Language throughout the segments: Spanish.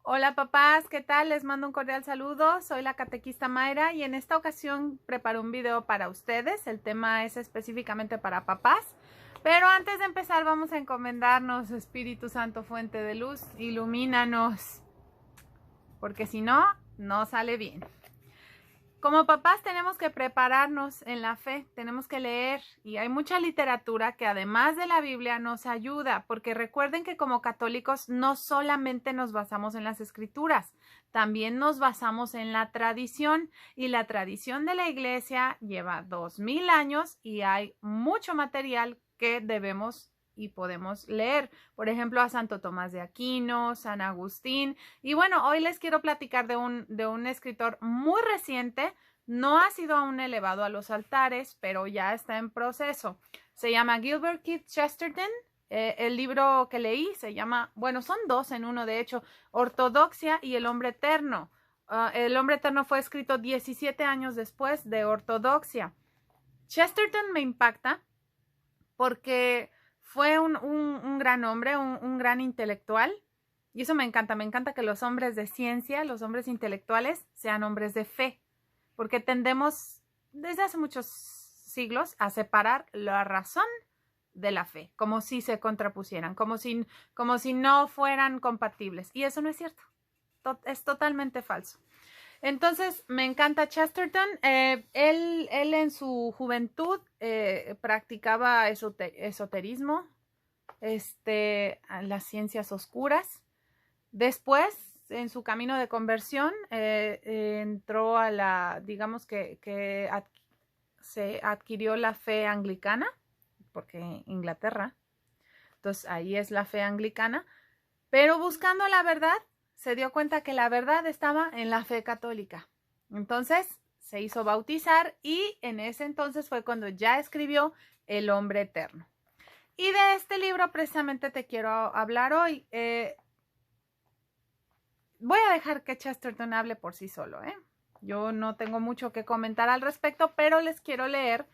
Hola papás, ¿qué tal? Les mando un cordial saludo. Soy la catequista Mayra y en esta ocasión preparo un video para ustedes. El tema es específicamente para papás. Pero antes de empezar vamos a encomendarnos, Espíritu Santo, fuente de luz, ilumínanos, porque si no, no sale bien. Como papás tenemos que prepararnos en la fe, tenemos que leer y hay mucha literatura que además de la Biblia nos ayuda, porque recuerden que como católicos no solamente nos basamos en las escrituras, también nos basamos en la tradición y la tradición de la iglesia lleva 2000 años y hay mucho material que debemos y podemos leer. Por ejemplo, a Santo Tomás de Aquino, San Agustín. Y bueno, hoy les quiero platicar de un escritor muy reciente. No ha sido aún elevado a los altares, pero ya está en proceso. Se llama Gilbert Keith Chesterton. El libro que leí se llama, bueno, son dos en uno, de hecho, Ortodoxia y El Hombre Eterno. El Hombre Eterno fue escrito 17 años después de Ortodoxia. Chesterton me impacta porque fue un gran hombre, un gran intelectual, y eso me encanta que los hombres de ciencia, los hombres intelectuales, sean hombres de fe, porque tendemos desde hace muchos siglos a separar la razón de la fe, como si se contrapusieran, como si no fueran compatibles, y eso no es cierto, es totalmente falso. Entonces, me encanta Chesterton. Él en su juventud practicaba esoterismo, las ciencias oscuras. Después, en su camino de conversión, entró a digamos que se adquirió la fe anglicana, porque Inglaterra, entonces ahí es la fe anglicana, pero buscando la verdad, se dio cuenta que la verdad estaba en la fe católica. Entonces se hizo bautizar y en ese entonces fue cuando ya escribió El Hombre Eterno. Y de este libro precisamente te quiero hablar hoy. Voy a dejar que Chesterton hable por sí solo. Yo no tengo mucho que comentar al respecto, pero les quiero leer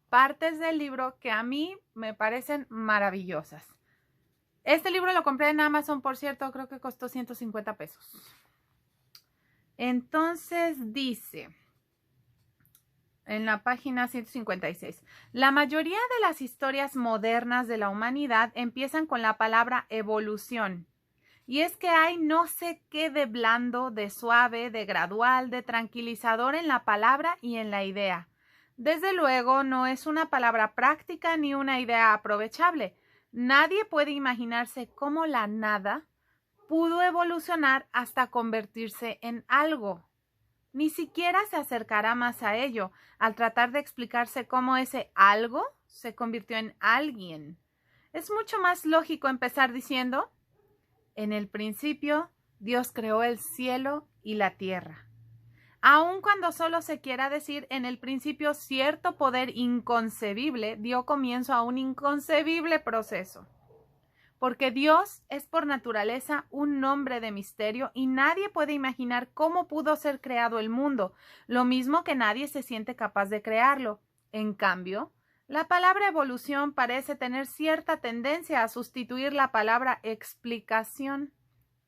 partes del libro que a mí me parecen maravillosas. Este libro lo compré en Amazon, por cierto, creo que costó 150 pesos. Entonces dice, en la página 156, la mayoría de las historias modernas de la humanidad empiezan con la palabra evolución. Y es que hay no sé qué de blando, de suave, de gradual, de tranquilizador en la palabra y en la idea. Desde luego, no es una palabra práctica ni una idea aprovechable. Nadie puede imaginarse cómo la nada pudo evolucionar hasta convertirse en algo. Ni siquiera se acercará más a ello al tratar de explicarse cómo ese algo se convirtió en alguien. Es mucho más lógico empezar diciendo: en el principio, Dios creó el cielo y la tierra. Aun cuando solo se quiera decir en el principio cierto poder inconcebible dio comienzo a un inconcebible proceso. Porque Dios es por naturaleza un nombre de misterio y nadie puede imaginar cómo pudo ser creado el mundo, lo mismo que nadie se siente capaz de crearlo. En cambio, la palabra evolución parece tener cierta tendencia a sustituir la palabra explicación.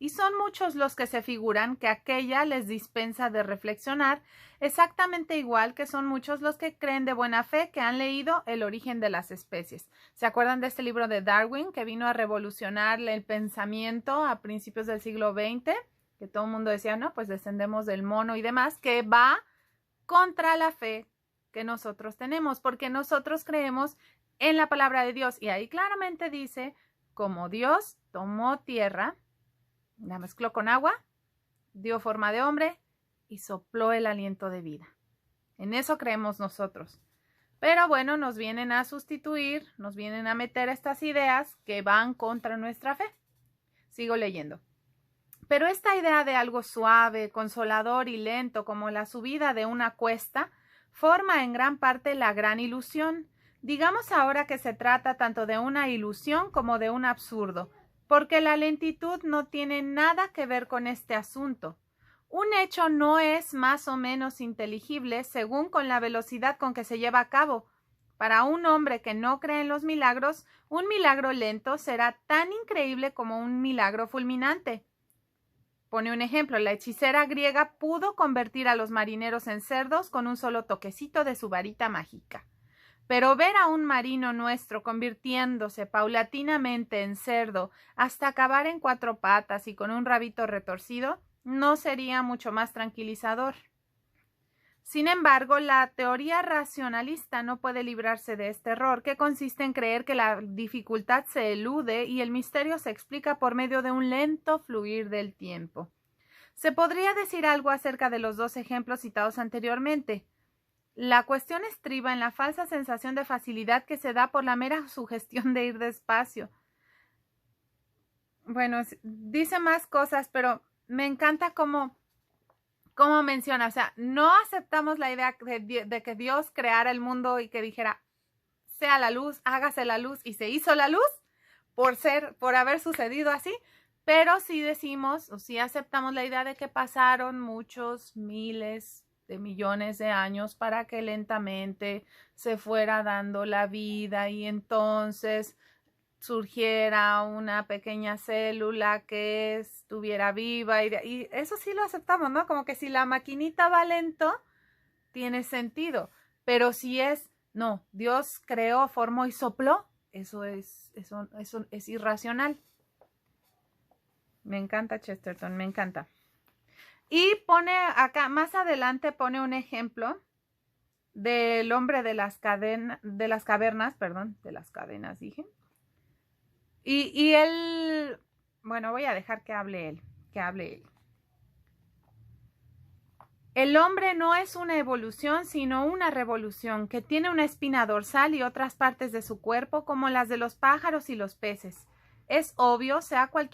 Y son muchos los que se figuran que aquella les dispensa de reflexionar, exactamente igual que son muchos los que creen de buena fe que han leído El origen de las especies. ¿Se acuerdan de este libro de Darwin que vino a revolucionar el pensamiento a principios del siglo XX? Que todo el mundo decía, no, pues descendemos del mono y demás, que va contra la fe que nosotros tenemos, porque nosotros creemos en la palabra de Dios. Y ahí claramente dice, como Dios tomó tierra, la mezcló con agua, dio forma de hombre y sopló el aliento de vida. En eso creemos nosotros. Pero bueno, nos vienen a sustituir, nos vienen a meter estas ideas que van contra nuestra fe. Sigo leyendo. Pero esta idea de algo suave, consolador y lento, como la subida de una cuesta, forma en gran parte la gran ilusión. Digamos ahora que se trata tanto de una ilusión como de un absurdo, porque la lentitud no tiene nada que ver con este asunto. Un hecho no es más o menos inteligible según con la velocidad con que se lleva a cabo. Para un hombre que no cree en los milagros, un milagro lento será tan increíble como un milagro fulminante. Pone un ejemplo, la hechicera griega pudo convertir a los marineros en cerdos con un solo toquecito de su varita mágica. Pero ver a un marino nuestro convirtiéndose paulatinamente en cerdo hasta acabar en 4 patas y con un rabito retorcido, no sería mucho más tranquilizador. Sin embargo, la teoría racionalista no puede librarse de este error, que consiste en creer que la dificultad se elude y el misterio se explica por medio de un lento fluir del tiempo. Se podría decir algo acerca de los 2 ejemplos citados anteriormente. La cuestión estriba en la falsa sensación de facilidad que se da por la mera sugestión de ir despacio. Bueno, dice más cosas, pero me encanta cómo menciona, o sea, no aceptamos la idea de que Dios creara el mundo y que dijera, sea la luz, hágase la luz, y se hizo la luz por haber sucedido así, pero sí decimos, o sí aceptamos la idea de que pasaron muchos miles de millones de años para que lentamente se fuera dando la vida y entonces surgiera una pequeña célula que estuviera viva y eso sí lo aceptamos, ¿no? Como que si la maquinita va lento, tiene sentido, pero si no, Dios creó, formó y sopló, eso es irracional. Me encanta Chesterton, me encanta. Y pone acá, más adelante pone un ejemplo del hombre de las cadenas, dije. Y él, bueno, voy a dejar que hable él. El hombre no es una evolución, sino una revolución, que tiene una espina dorsal y otras partes de su cuerpo, como las de los pájaros y los peces. Es obvio, sea cual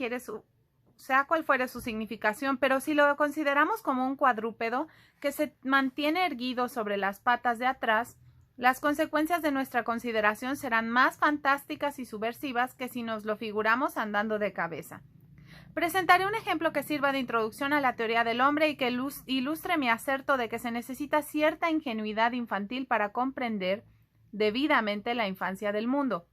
fuere su significación, pero si lo consideramos como un cuadrúpedo que se mantiene erguido sobre las patas de atrás, las consecuencias de nuestra consideración serán más fantásticas y subversivas que si nos lo figuramos andando de cabeza. Presentaré un ejemplo que sirva de introducción a la teoría del hombre y que ilustre mi aserto de que se necesita cierta ingenuidad infantil para comprender debidamente la infancia del mundo.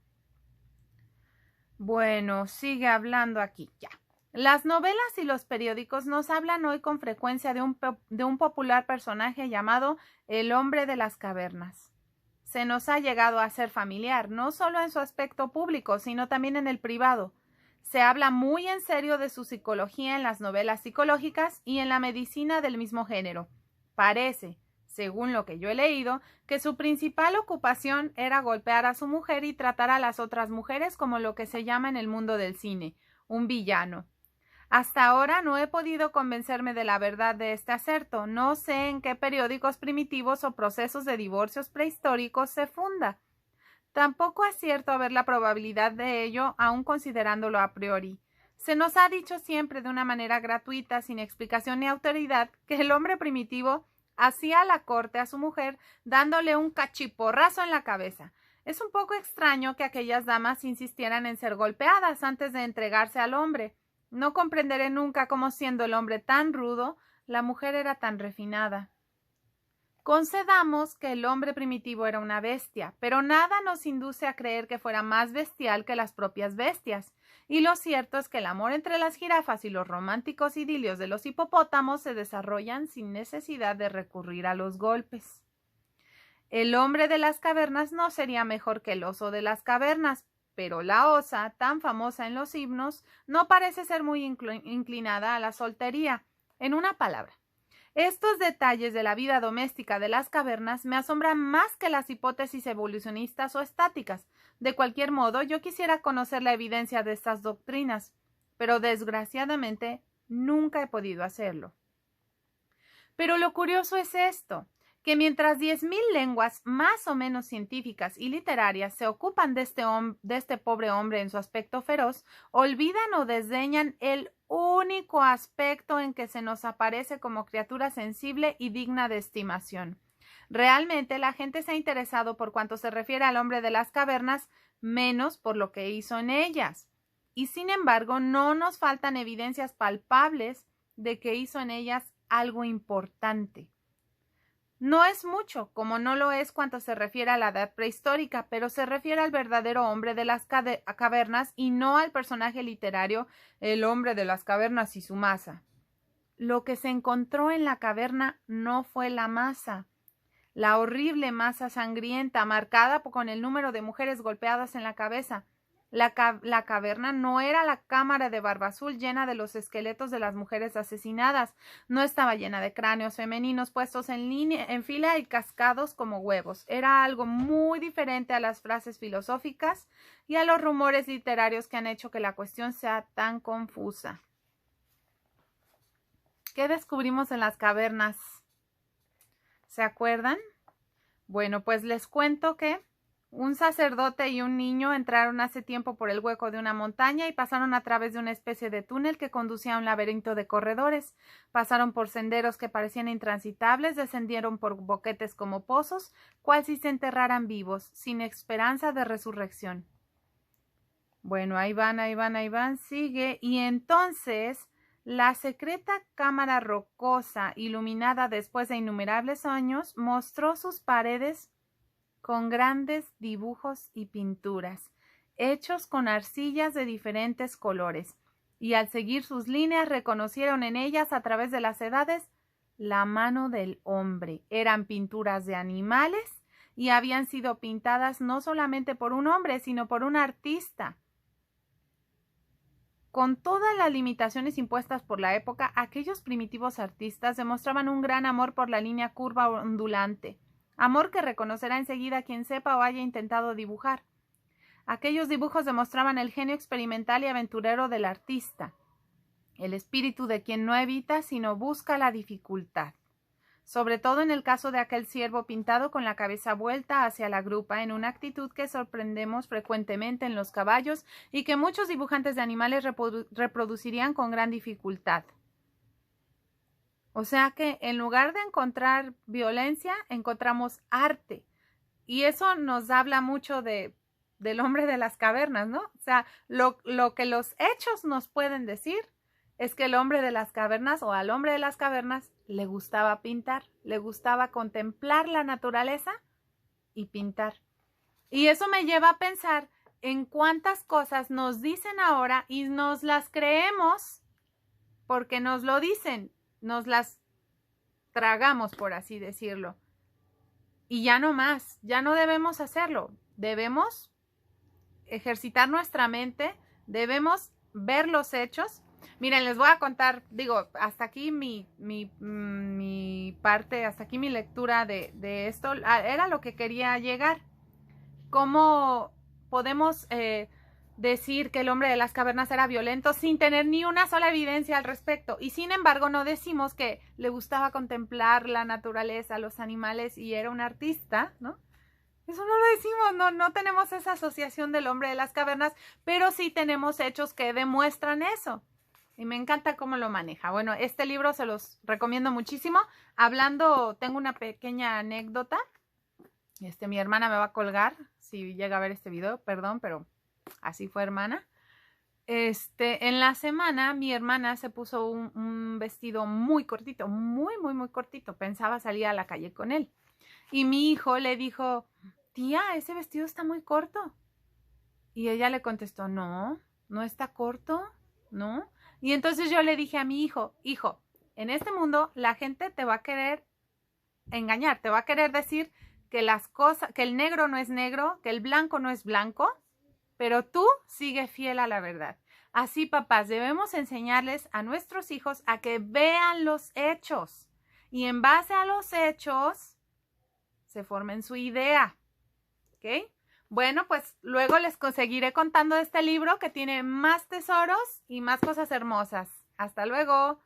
Bueno, sigue hablando aquí ya. Las novelas y los periódicos nos hablan hoy con frecuencia de un popular personaje llamado el hombre de las cavernas. Se nos ha llegado a ser familiar, no solo en su aspecto público, sino también en el privado. Se habla muy en serio de su psicología en las novelas psicológicas y en la medicina del mismo género. Parece, según lo que yo he leído, que su principal ocupación era golpear a su mujer y tratar a las otras mujeres como lo que se llama en el mundo del cine, un villano. Hasta ahora no he podido convencerme de la verdad de este aserto. No sé en qué periódicos primitivos o procesos de divorcios prehistóricos se funda. Tampoco acierto a ver la probabilidad de ello, aun considerándolo a priori. Se nos ha dicho siempre de una manera gratuita, sin explicación ni autoridad, que el hombre primitivo hacía la corte a su mujer dándole un cachiporrazo en la cabeza. Es un poco extraño que aquellas damas insistieran en ser golpeadas antes de entregarse al hombre. No comprenderé nunca cómo, siendo el hombre tan rudo, la mujer era tan refinada. Concedamos que el hombre primitivo era una bestia, pero nada nos induce a creer que fuera más bestial que las propias bestias, y lo cierto es que el amor entre las jirafas y los románticos idilios de los hipopótamos se desarrollan sin necesidad de recurrir a los golpes. El hombre de las cavernas no sería mejor que el oso de las cavernas, pero la osa, tan famosa en los himnos, no parece ser muy inclinada a la soltería. En una palabra, estos detalles de la vida doméstica de las cavernas me asombran más que las hipótesis evolucionistas o estáticas. De cualquier modo, yo quisiera conocer la evidencia de estas doctrinas, pero desgraciadamente nunca he podido hacerlo. Pero lo curioso es esto, que mientras 10.000 lenguas más o menos científicas y literarias se ocupan de este pobre hombre en su aspecto feroz, olvidan o desdeñan el único aspecto en que se nos aparece como criatura sensible y digna de estimación. Realmente la gente se ha interesado por cuanto se refiere al hombre de las cavernas, menos por lo que hizo en ellas. Y sin embargo, no nos faltan evidencias palpables de que hizo en ellas algo importante. No es mucho, como no lo es cuanto se refiere a la edad prehistórica, pero se refiere al verdadero hombre de las cavernas y no al personaje literario, el hombre de las cavernas y su masa. Lo que se encontró en la caverna no fue la masa, la horrible masa sangrienta marcada con el número de mujeres golpeadas en la cabeza. La caverna no era la cámara de Barba Azul llena de los esqueletos de las mujeres asesinadas. No estaba llena de cráneos femeninos puestos en fila y cascados como huevos. Era algo muy diferente a las frases filosóficas y a los rumores literarios que han hecho que la cuestión sea tan confusa. ¿Qué descubrimos en las cavernas? ¿Se acuerdan? Bueno, pues les cuento que un sacerdote y un niño entraron hace tiempo por el hueco de una montaña y pasaron a través de una especie de túnel que conducía a un laberinto de corredores. Pasaron por senderos que parecían intransitables, descendieron por boquetes como pozos, cual si se enterraran vivos, sin esperanza de resurrección. Bueno, ahí van, sigue. Y entonces la secreta cámara rocosa, iluminada después de innumerables años, mostró sus paredes con grandes dibujos y pinturas, hechos con arcillas de diferentes colores, y al seguir sus líneas reconocieron en ellas a través de las edades la mano del hombre. Eran pinturas de animales y habían sido pintadas no solamente por un hombre, sino por un artista. Con todas las limitaciones impuestas por la época, aquellos primitivos artistas demostraban un gran amor por la línea curva ondulante, amor que reconocerá enseguida quien sepa o haya intentado dibujar. Aquellos dibujos demostraban el genio experimental y aventurero del artista, el espíritu de quien no evita sino busca la dificultad. Sobre todo en el caso de aquel ciervo pintado con la cabeza vuelta hacia la grupa, en una actitud que sorprendemos frecuentemente en los caballos y que muchos dibujantes de animales reproducirían con gran dificultad. O sea que en lugar de encontrar violencia, encontramos arte. Y eso nos habla mucho del hombre de las cavernas, ¿no? O sea, lo que los hechos nos pueden decir es que el hombre de las cavernas o al hombre de las cavernas le gustaba pintar, le gustaba contemplar la naturaleza y pintar. Y eso me lleva a pensar en cuántas cosas nos dicen ahora y nos las creemos porque nos lo dicen, nos las tragamos, por así decirlo. Y ya no más, ya no debemos hacerlo. Debemos ejercitar nuestra mente, debemos ver los hechos. Miren, les voy a contar, digo, hasta aquí mi parte, hasta aquí mi lectura de esto. Era lo que quería llegar. ¿Cómo podemos decir que el hombre de las cavernas era violento sin tener ni una sola evidencia al respecto? Y sin embargo no decimos que le gustaba contemplar la naturaleza, los animales y era un artista, ¿no? Eso no lo decimos, no tenemos esa asociación del hombre de las cavernas, pero sí tenemos hechos que demuestran eso. Y me encanta cómo lo maneja. Bueno, este libro se los recomiendo muchísimo. Tengo una pequeña anécdota. Mi hermana me va a colgar si llega a ver este video, perdón, pero así fue, hermana. En la semana mi hermana se puso un vestido muy cortito, muy cortito. Pensaba salir a la calle con él. Y mi hijo le dijo, tía, ese vestido está muy corto. Y ella le contestó, no está corto, ¿no? Y entonces yo le dije a mi hijo, en este mundo la gente te va a querer engañar, te va a querer decir que que el negro no es negro, que el blanco no es blanco, pero tú sigue fiel a la verdad. Así, papás, debemos enseñarles a nuestros hijos a que vean los hechos y en base a los hechos se formen su idea, ¿ok? Bueno, pues luego les seguiré contando de este libro que tiene más tesoros y más cosas hermosas. Hasta luego.